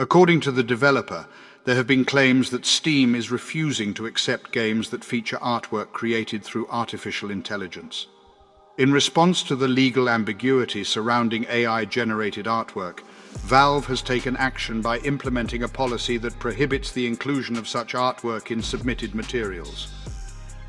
According to the developer, there have been claims that Steam is refusing to accept games that feature artwork created through artificial intelligence. In response to the legal ambiguity surrounding AI-generated artwork, Valve has taken action by implementing a policy that prohibits the inclusion of such artwork in submitted materials.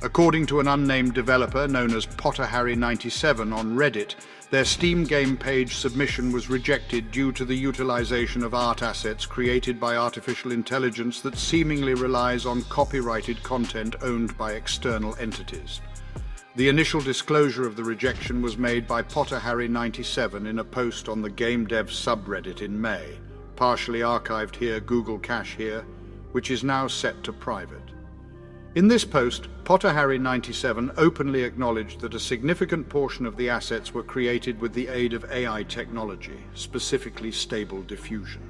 According to an unnamed developer known as PotterHarry97 on Reddit, their Steam game page submission was rejected due to the utilization of art assets created by artificial intelligence that seemingly relies on copyrighted content owned by external entities. The initial disclosure of the rejection was made by PotterHarry97 in a post on the Game Dev subreddit in May, partially archived here, Google Cache here, which is now set to private. In this post, PotterHarry97 openly acknowledged that a significant portion of the assets were created with the aid of AI technology, specifically Stable Diffusion.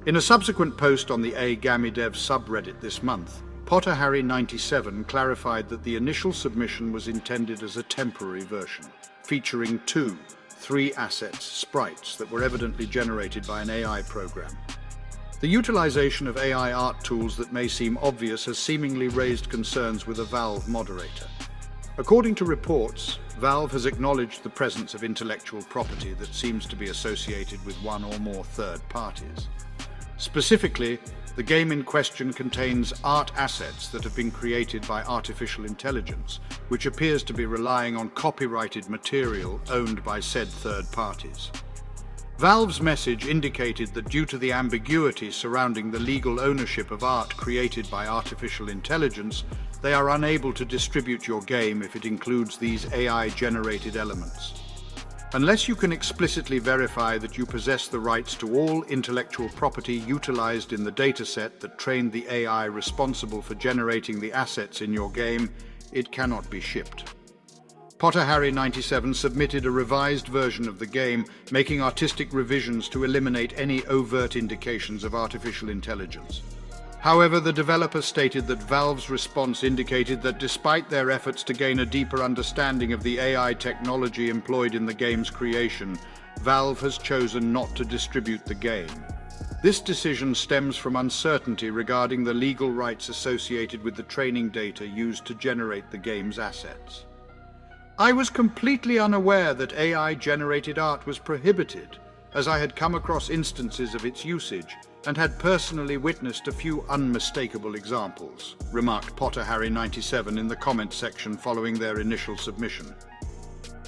In a subsequent post on the GameDev subreddit this month, PotterHarry97 clarified that the initial submission was intended as a temporary version, featuring 3 assets, sprites, that were evidently generated by an AI program. The utilization of AI art tools that may seem obvious has seemingly raised concerns with a Valve moderator. According to reports, Valve has acknowledged the presence of intellectual property that seems to be associated with one or more third parties. Specifically, the game in question contains art assets that have been created by artificial intelligence, which appears to be relying on copyrighted material owned by said third parties. Valve's message indicated that due to the ambiguity surrounding the legal ownership of art created by artificial intelligence, they are unable to distribute your game if it includes these AI-generated elements. Unless you can explicitly verify that you possess the rights to all intellectual property utilized in the dataset that trained the AI responsible for generating the assets in your game, it cannot be shipped. PotterHarry97 submitted a revised version of the game, making artistic revisions to eliminate any overt indications of artificial intelligence. However, the developer stated that Valve's response indicated that despite their efforts to gain a deeper understanding of the AI technology employed in the game's creation, Valve has chosen not to distribute the game. This decision stems from uncertainty regarding the legal rights associated with the training data used to generate the game's assets. I was completely unaware that AI-generated art was prohibited, as I had come across instances of its usage and had personally witnessed a few unmistakable examples, remarked PotterHarry97 in the comment section following their initial submission.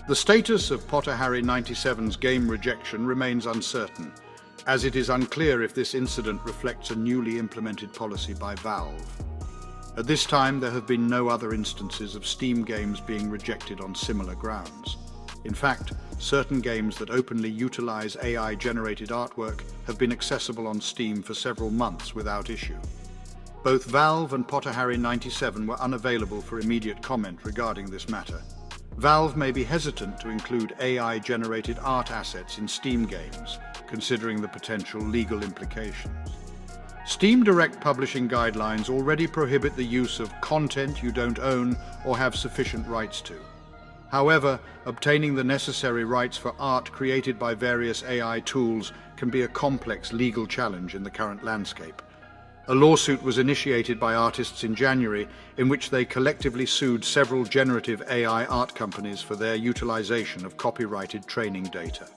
The status of PotterHarry97's game rejection remains uncertain, as it is unclear if this incident reflects a newly implemented policy by Valve. At this time, there have been no other instances of Steam games being rejected on similar grounds. In fact, certain games that openly utilize AI-generated artwork have been accessible on Steam for several months without issue. Both Valve and PotterHarry97 were unavailable for immediate comment regarding this matter. Valve may be hesitant to include AI-generated art assets in Steam games, considering the potential legal implications. Steam Direct Publishing guidelines already prohibit the use of content you don't own or have sufficient rights to. However, obtaining the necessary rights for art created by various AI tools can be a complex legal challenge in the current landscape. A lawsuit was initiated by artists in January in which they collectively sued several generative AI art companies for their utilization of copyrighted training data.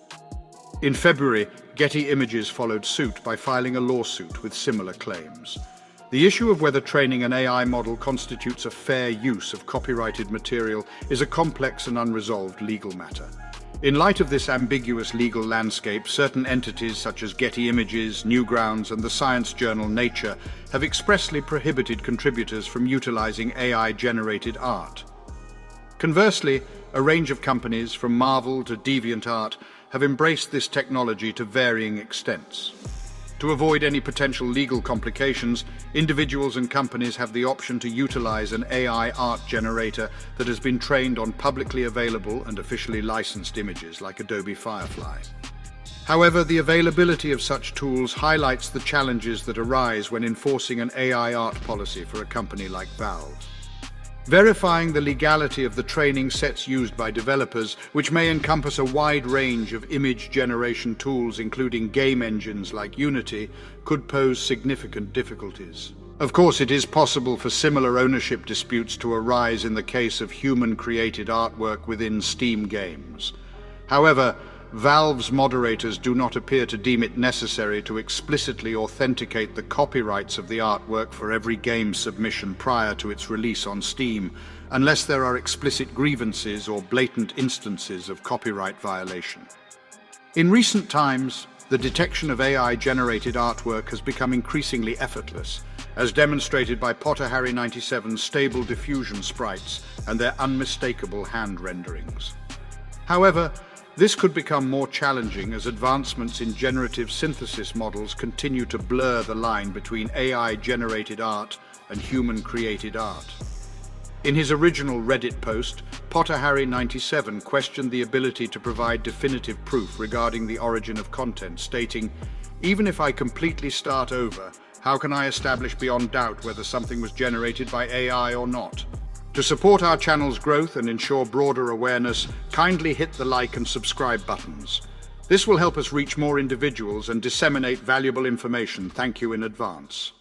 In February, Getty Images followed suit by filing a lawsuit with similar claims. The issue of whether training an AI model constitutes a fair use of copyrighted material is a complex and unresolved legal matter. In light of this ambiguous legal landscape, certain entities such as Getty Images, Newgrounds, and the science journal Nature have expressly prohibited contributors from utilizing AI-generated art. Conversely, a range of companies, from Marvel to DeviantArt, have embraced this technology to varying extents. To avoid any potential legal complications, individuals and companies have the option to utilize an AI art generator that has been trained on publicly available and officially licensed images like Adobe Firefly. However, the availability of such tools highlights the challenges that arise when enforcing an AI art policy for a company like Valve. Verifying the legality of the training sets used by developers, which may encompass a wide range of image generation tools, including game engines like Unity, could pose significant difficulties. Of course, it is possible for similar ownership disputes to arise in the case of human-created artwork within Steam games. However, Valve's moderators do not appear to deem it necessary to explicitly authenticate the copyrights of the artwork for every game submission prior to its release on Steam, unless there are explicit grievances or blatant instances of copyright violation. In recent times, the detection of AI-generated artwork has become increasingly effortless, as demonstrated by Potterharry 97's stable diffusion sprites and their unmistakable hand renderings. However, this could become more challenging as advancements in generative synthesis models continue to blur the line between AI-generated art and human-created art. In his original Reddit post, Potterharry 97 questioned the ability to provide definitive proof regarding the origin of content, stating, "Even if I completely start over, how can I establish beyond doubt whether something was generated by AI or not?" To support our channel's growth and ensure broader awareness, kindly hit the like and subscribe buttons. This will help us reach more individuals and disseminate valuable information. Thank you in advance.